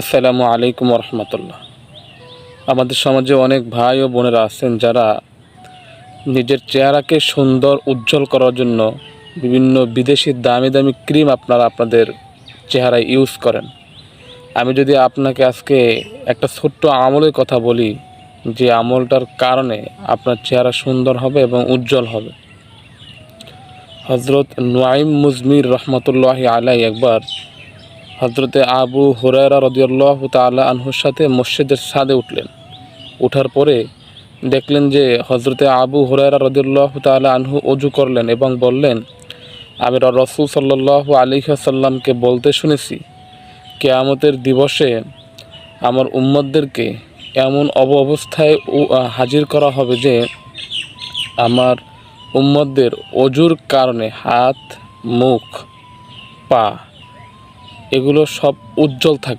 আসসালামু আলাইকুম রহমতুল্লাহ। আমাদের সমাজে অনেক ভাই ও বোনেরা আছেন যারা নিজের চেহারাকে সুন্দর উজ্জ্বল করার জন্য বিভিন্ন বিদেশি দামি দামি ক্রিম আপনাদের চেহারায় ইউজ করেন। আমি যদি আপনাকে আজকে একটা ছোট্ট আমলের কথা বলি, যে আমলটার কারণে আপনার চেহারা সুন্দর হবে এবং উজ্জ্বল হবে। হজরত নুআইম মুজমির রহমতুল্লাহি আলাই একবার হজরতে আবু হুরায়রা রাদিয়াল্লাহু তাআলা আনহুর সাথে মসজিদের ছাদে উঠলেন। ওঠার পরে দেখলেন যে হজরতে আবু হুরায়রা রাদিয়াল্লাহু তাআলা আনহু ওযু করলেন এবং বললেন, আমি রাসূল সাল্লাল্লাহু আলাইহি ওয়াসাল্লামকে বলতে শুনেছি, কিয়ামতের দিবসে আমার উম্মতদেরকে এমন অবস্থায় হাজির করা হবে যে আমার উম্মতদের ওযুর কারণে হাত, মুখ, পা এগুলো সব উজ্জ্বল থাকবে।